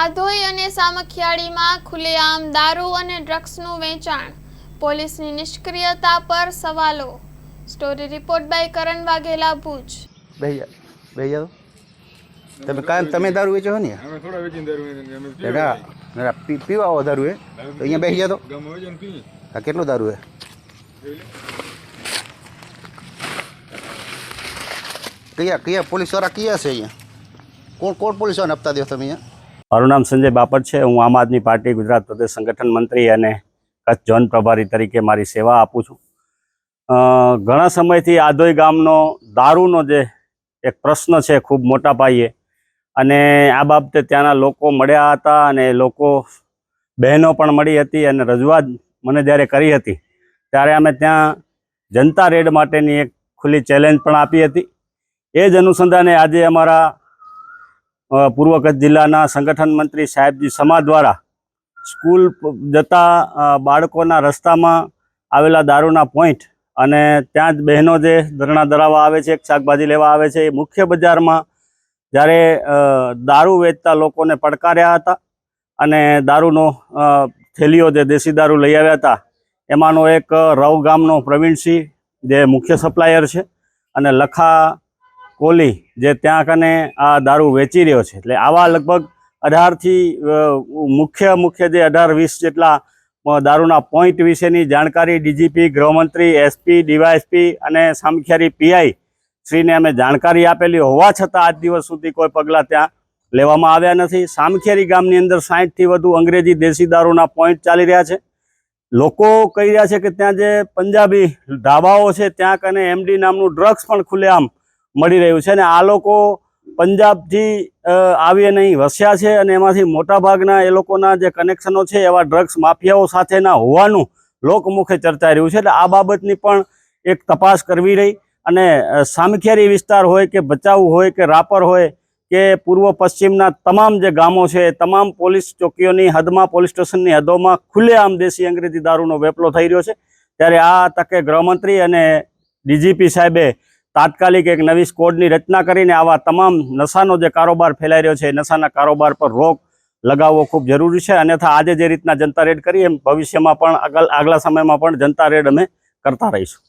આધોઈ અને સામખિયાળીમાં ખુલ્લેઆમ દારૂ અને ડ્રગ્સનું વેચાણ, પોલીસની નિષ્ક્રિયતા પર સવાલો। સ્ટોરી રિપોર્ટ બાય કરણ વાઘેલા, ભુજ। ભૈયા તમે દારૂ વેચો છો ને? અમે થોડા વેચીને દારૂ વેચીને અમે પીવા આવો દારૂ હે તો અહીંયા બેસી ગયા તો ગમે વેચીને પી આ કેટલો દારૂ હે? કયા પોલીસ વાળા કયા છે અહીંયા? કોણ પોલીસ વાળાને આપતા દો તમે અહીંયા? મારું નામ સંજય બાપટ છે। હું આમ આદમી પાર્ટી ગુજરાત પ્રદેશ સંગઠન મંત્રી અને કચ્છ ઝોન પ્રભારી તરીકે મારી સેવા આપું છું। ઘણા સમયથી આધોઈ ગામનો દારૂનો જે એક પ્રશ્ન છે ખૂબ મોટા પાયે, અને આ બાબતે ત્યાંના લોકો મળ્યા હતા અને લોકો બહેનો પણ મળી હતી અને રજૂઆત મને જ્યારે કરી હતી ત્યારે અમે ત્યાં જનતા રેડ માટેની એક ખુલ્લી ચેલેન્જ પણ આપી હતી। એ જ અનુસંધાને આજે અમારા પૂર્વ કચ્છ જિલ્લાના સંગઠન મંત્રી સાહેબજી સમા દ્વારા સ્કૂલ જતા બાળકોના રસ્તામાં આવેલા દારૂના પોઈન્ટ અને ત્યાં જ બહેનો જે ધરણા ધરાવવા આવે છે, શાકભાજી લેવા આવે છે, એ મુખ્ય બજારમાં જ્યારે દારૂ વેચતા લોકોને પડકાર્યા હતા અને દારૂનો થેલીઓ જે દેશી દારૂ લઈ આવ્યા હતા એમાંનો એક રવ ગામનો પ્રવીણસિંહ જે મુખ્ય સપ્લાયર છે અને લખા કોલી જે ત્યાં કને આ દારૂ વેચી રહ્યો છે। એટલે આવા લગભગ 18થી મુખ્ય જે 18-20 જેટલા દારૂના પોઈન્ટ વિશેની જાણકારી ડીજીપી, ગૃહમંત્રી, એસપી, ડીવાયએસપી અને સામખિયાળી પીઆઈ શ્રીને અમે જાણકારી આપેલી હોવા છતાં આજ દિવસ સુધી કોઈ પગલાં ત્યાં લેવામાં આવ્યા નથી। સામખિયાળી ગામની અંદર 60થી વધુ અંગ્રેજી દેશી દારૂના પોઈન્ટ ચાલી રહ્યા છે। લોકો કહી રહ્યા છે કે ત્યાં જે પંજાબી ઢાબાઓ છે ત્યાં કને એમડી નામનું ડ્રગ્સ પણ ખુલ્લેઆમ મળી રહ્યું છે, અને આ લોકો પંજાબથી આવીને અહીં વસ્યા છે અને એમાંથી મોટાભાગના એ લોકોના જે કનેક્શનો છે એવા ડ્રગ્સ માફિયાઓ સાથેના હોવાનું લોકમુખે ચર્ચાઈ રહ્યું છે। એટલે આ બાબતની પણ એક તપાસ કરવી રહી અને સામખિયાળી વિસ્તાર હોય કે ભચાઉ હોય કે રાપર હોય કે પૂર્વ પશ્ચિમના તમામ જે ગામો છે તમામ પોલીસ ચોકીઓની હદમાં, પોલીસ સ્ટેશનની હદોમાં ખુલ્લેઆમ દેશી અંગ્રેજી દારૂનો વેપલો થઈ રહ્યો છે। ત્યારે આ તકે ગૃહમંત્રી અને ડીજીપી સાહેબે તાત્કાલિક એક નવી સ્કોડની રચના કરીને આવા તમામ નશાનો જે કારોબાર ફેલાઈ રહ્યો છે નશાના કારોબાર પર રોક લગાવવો ખૂબ જરૂરી છે। અન્યથા આજે જે રીતના જનતા રેડ કરી એમ ભવિષ્યમાં પણ આગલા સમયમાં પણ જનતા રેડ અમે કરતા રહીશું।